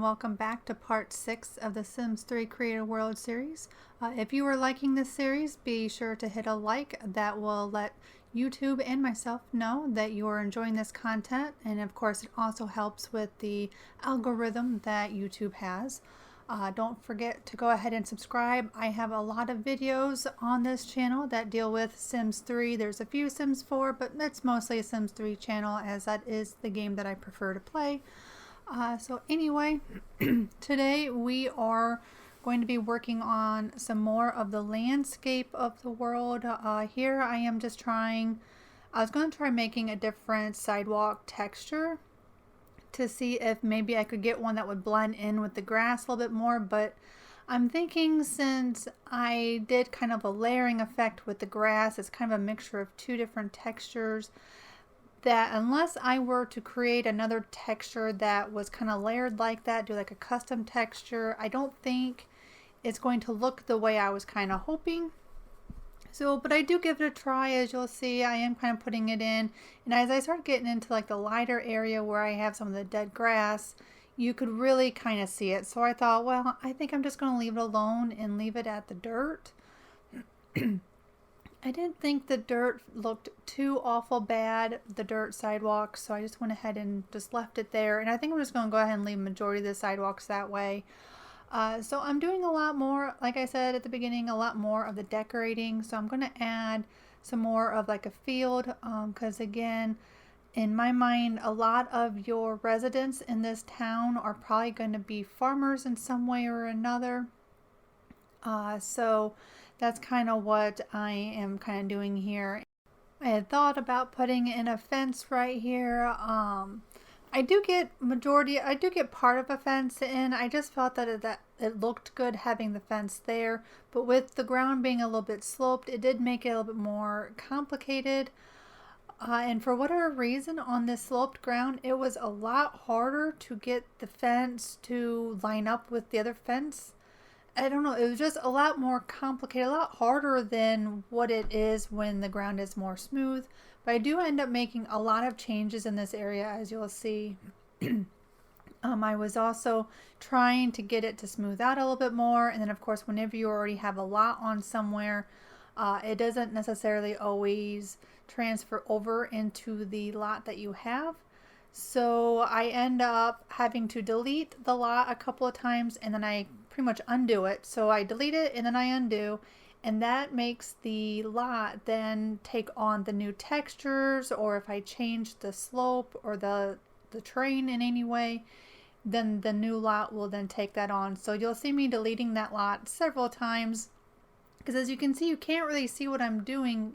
welcome back to part 6 of the Sims 3 Creative World series. If you are liking this series, be sure to hit a like. That will let YouTube and myself know that you are enjoying this content, and of course it also helps with the algorithm that YouTube has. Don't forget to go ahead and subscribe. I have a lot of videos on this channel that deal with Sims 3. There's a few Sims 4, but it's mostly a Sims 3 channel as that is the game that I prefer to play. So anyway, today we are going to be working on some more of the landscape of the world. Here I am just I was going to try making a different sidewalk texture to see if maybe I could get one that would blend in with the grass a little bit more, but I'm thinking since I did kind of a layering effect with the grass, it's kind of a mixture of two different textures, that unless I were to create another texture that was kind of layered like that, do like a custom texture, I don't think it's going to look the way I was kind of hoping. So, but I do give it a try. As you'll see, I am kind of putting it in, and as I start getting into like the lighter area where I have some of the dead grass, you could really kind of see it. So I thought, well, I think I'm just going to leave it alone and leave it at the dirt. I didn't think the dirt looked too awful bad, the dirt sidewalk, so I just went ahead and just left it there. And I think I'm just going to go ahead and leave the majority of the sidewalks that way. So I'm doing a lot more, like I said at the beginning, a lot more of the decorating. So I'm going to add some more of like a field, because again, in my mind, a lot of your residents in this town are probably going to be farmers in some way or another. So that's kind of what I am kind of doing here. I had thought about putting in a fence right here. I do get part of a fence in. I just felt that it looked good having the fence there, but with the ground being a little bit sloped, it did make it a little bit more complicated. And for whatever reason, on this sloped ground, it was a lot harder to get the fence to line up with the other fence. I don't know, it was just a lot more complicated, a lot harder than what it is when the ground is more smooth. But I do end up making a lot of changes in this area, as you'll see. I was also trying to get it to smooth out a little bit more, and then of course whenever you already have a lot on somewhere, it doesn't necessarily always transfer over into the lot that you have. So I end up having to delete the lot a couple of times, and then I pretty much undo it. So I delete it and then I undo, and that makes the lot then take on the new textures, or if I change the slope or the terrain in any way, then the new lot will then take that on. So you'll see me deleting that lot several times, because as you can see, you can't really see what I'm doing,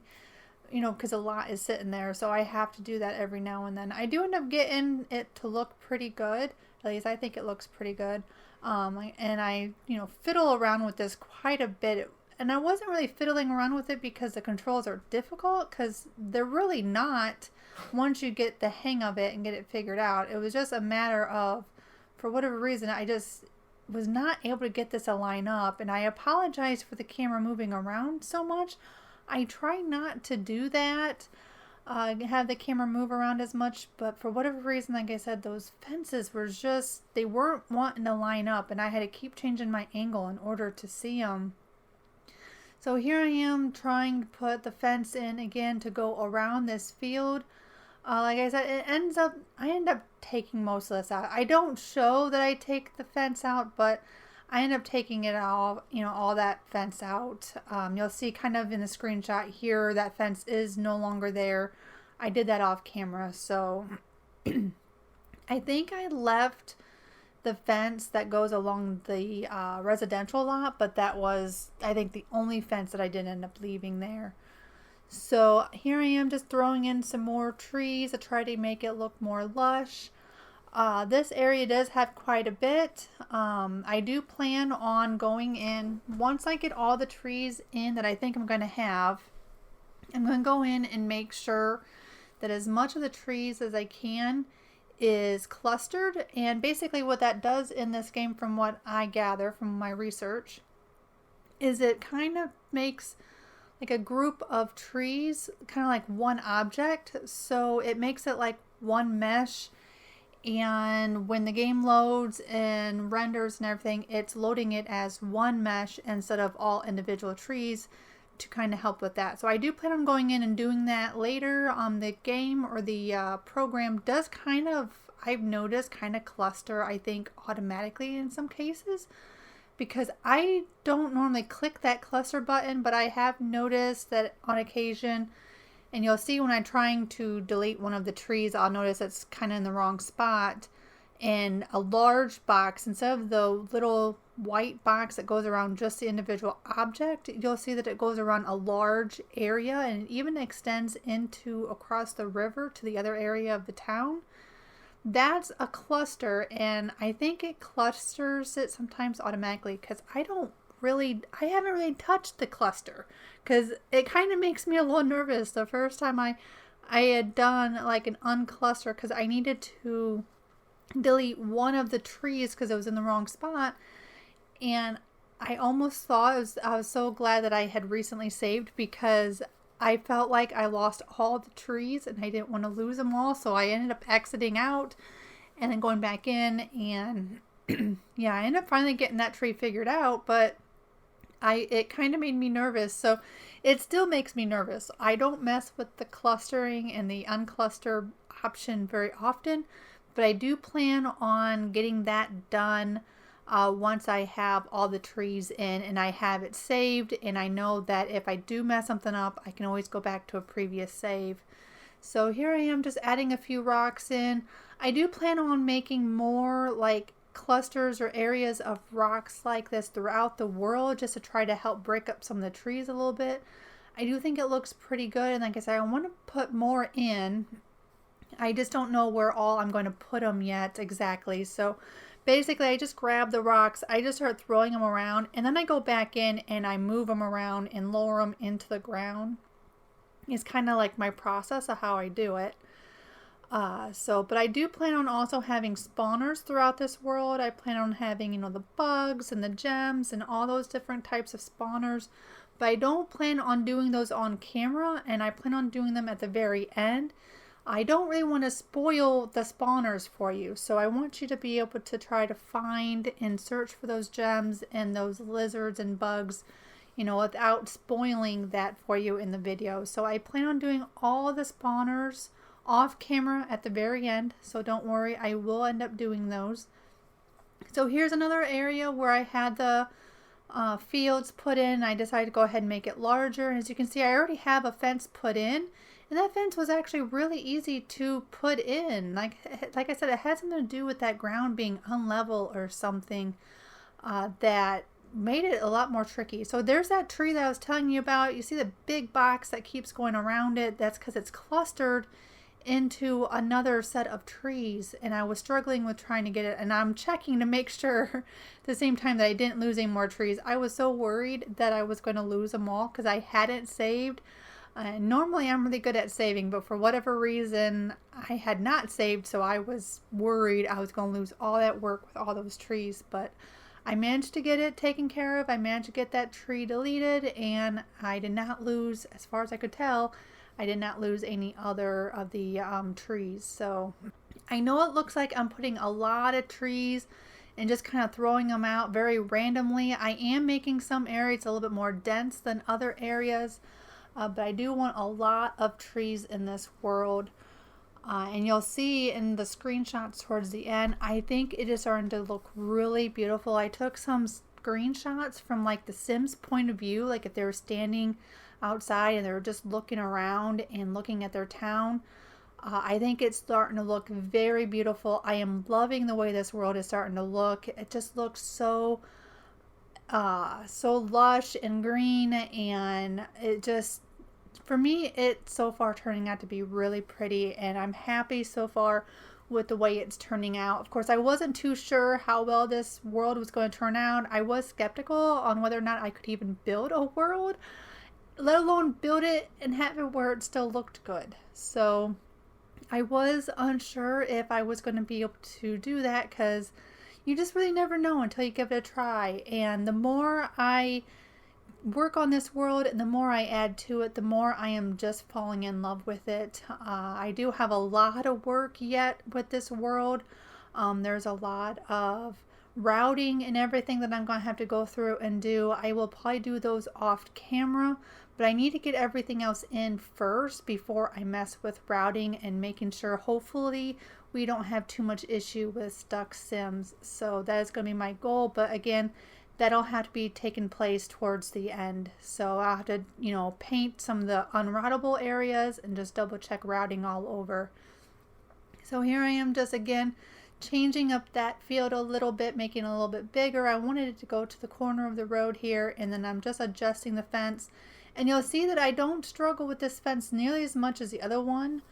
you know, because a lot is sitting there. So I have to do that every now and then. I do end up getting it to look pretty good. At least I think it looks pretty good. And I, fiddle around with this quite a bit. And I wasn't really fiddling around with it because the controls are difficult, because they're really not once you get the hang of it and get it figured out. It was just a matter of, for whatever reason, I just was not able to get this to line up. And I apologize for the camera moving around so much. I try not to do that, have the camera move around as much, but for whatever reason, like I said, those fences were just, they weren't wanting to line up, and I had to keep changing my angle in order to see them. So here I am trying to put the fence in again to go around this field. Like I said, I end up taking most of this out. I don't show that I take the fence out, but I end up taking it all, all that fence out. You'll see kind of in the screenshot here, that fence is no longer there. I did that off camera. So I think I left the fence that goes along the residential lot, but that was, I think, the only fence that I did end up leaving there. So here I am just throwing in some more trees to try to make it look more lush. This area does have quite a bit. I do plan on going in, once I get all the trees in that I think I'm going to have, I'm going to go in and make sure that as much of the trees as I can is clustered. And basically what that does in this game, from what I gather from my research, is it kind of makes like a group of trees kind of like one object. So it makes it like one mesh. and when the game loads and renders and everything, it's loading it as one mesh instead of all individual trees to kind of help with that. So I do plan on going in and doing that later. The game or the program does kind of, I've noticed, kind of cluster, I think, automatically in some cases, because I don't normally click that cluster button, but I have noticed that on occasion, and you'll see when I'm trying to delete one of the trees, I'll notice it's kind of in the wrong spot. And a large box, instead of the little white box that goes around just the individual object, you'll see that it goes around a large area, and it even extends into across the river to the other area of the town. That's a cluster, and I think it clusters it sometimes automatically because I haven't really touched the cluster, because it kind of makes me a little nervous. The first time I had done like an uncluster because I needed to delete one of the trees because it was in the wrong spot, and I almost thought I was so glad that I had recently saved, because I felt like I lost all the trees and I didn't want to lose them all, so I ended up exiting out and then going back in, and yeah, I ended up finally getting that tree figured out, but it kind of made me nervous. So it still makes me nervous. I don't mess with the clustering and the uncluster option very often, but I do plan on getting that done once I have all the trees in and I have it saved, and I know that if I do mess something up, I can always go back to a previous save. So here I am just adding a few rocks in. I do plan on making more like clusters or areas of rocks like this throughout the world, just to try to help break up some of the trees a little bit. I do think it looks pretty good, and like I said, I want to put more in. I just don't know where all I'm going to put them yet exactly. So basically, I just grab the rocks, I just start throwing them around, and then I go back in and I move them around and lower them into the ground. It's kind of like my process of how I do it. But I do plan on also having spawners throughout this world. I plan on having, the bugs and the gems and all those different types of spawners. But I don't plan on doing those on camera, and I plan on doing them at the very end. I don't really want to spoil the spawners for you, so I want you to be able to try to find and search for those gems and those lizards and bugs, without spoiling that for you in the video. So I plan on doing all the spawners off camera at the very end, so don't worry, I will end up doing those. So here's another area where I had the fields put in. I decided to go ahead and make it larger, and as you can see, I already have a fence put in. And that fence was actually really easy to put in. Like I said, it had something to do with that ground being unlevel or something that made it a lot more tricky. So there's that tree that I was telling you about. You see the big box that keeps going around it? That's because it's clustered into another set of trees, and I was struggling with trying to get it, and I'm checking to make sure at the same time that I didn't lose any more trees. I was so worried that I was going to lose them all because I hadn't saved. Normally I'm really good at saving, but for whatever reason I had not saved, so I was worried I was going to lose all that work with all those trees. But I managed to get it taken care of. I managed to get that tree deleted, and I did not lose, as far as I could tell, I did not lose any other of the trees. So I know it looks like I'm putting a lot of trees and just kind of throwing them out very randomly. I am making some areas a little bit more dense than other areas. But I do want a lot of trees in this world. And you'll see in the screenshots towards the end, I think it is starting to look really beautiful. I took some screenshots from like the Sims point of view, like if they were standing outside and they were just looking around and looking at their town. I think it's starting to look very beautiful. I am loving the way this world is starting to look. It just looks so lush and green, and it just, for me, it's so far turning out to be really pretty, and I'm happy so far with the way it's turning out. Of course, I wasn't too sure how well this world was going to turn out. I was skeptical on whether or not I could even build a world, let alone build it and have it where it still looked good. So I was unsure if I was going to be able to do that, because you just really never know until you give it a try. And the more I work on this world and the more I add to it, the more I am just falling in love with it. I do have a lot of work yet with this world. There's a lot of routing and everything that I'm going to have to go through and do. I will probably do those off camera, but I need to get everything else in first before I mess with routing and making sure hopefully we don't have too much issue with stuck sims. So that is going to be my goal, but again, that'll have to be taking place towards the end. So I'll have to, you know, paint some of the unroutable areas and just double check routing all over. So here I am just again changing up that field a little bit, making it a little bit bigger. I wanted it to go to the corner of the road here, and then I'm just adjusting the fence. And you'll see that I don't struggle with this fence nearly as much as the other one.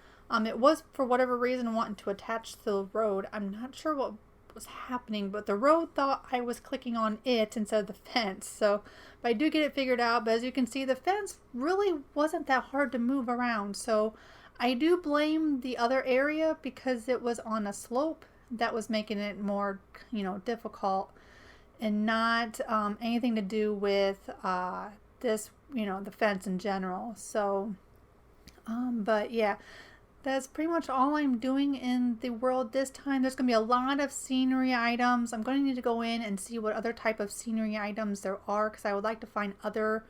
It was, for whatever reason, wanting to attach to the road. I'm not sure what was happening, but the road thought I was clicking on it instead of the fence. So but I do get it figured out. But as you can see, the fence really wasn't that hard to move around. So I do blame the other area because it was on a slope that was making it more, you know, difficult, and not anything to do with this, you know, the fence in general. So but yeah, that's pretty much all I'm doing in the world this time. There's going to be a lot of scenery items. I'm going to need to go in and see what other type of scenery items there are, because I would like to find other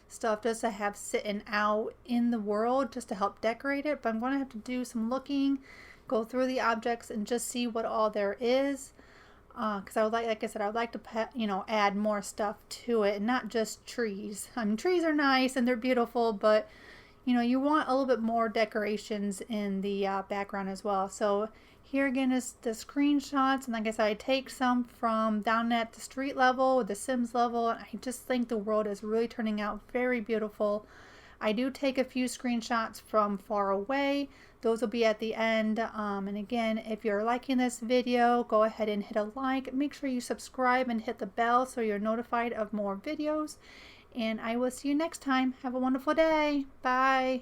stuff just to have sitting out in the world just to help decorate it. But I'm going to have to do some looking, go through the objects and just see what all there is. Because I would like I said, I would like to, you know, add more stuff to it, and not just trees. I mean, trees are nice and they're beautiful, but you know, you want a little bit more decorations in the background as well. So here again is the screenshots, and like I said, I take some from down at the street level, the Sims level, and I just think the world is really turning out very beautiful. I do take a few screenshots from far away. Those will be at the end. And again, if you're liking this video, go ahead and hit a like. Make sure you subscribe and hit the bell so you're notified of more videos. And I will see you next time. Have a wonderful day. Bye.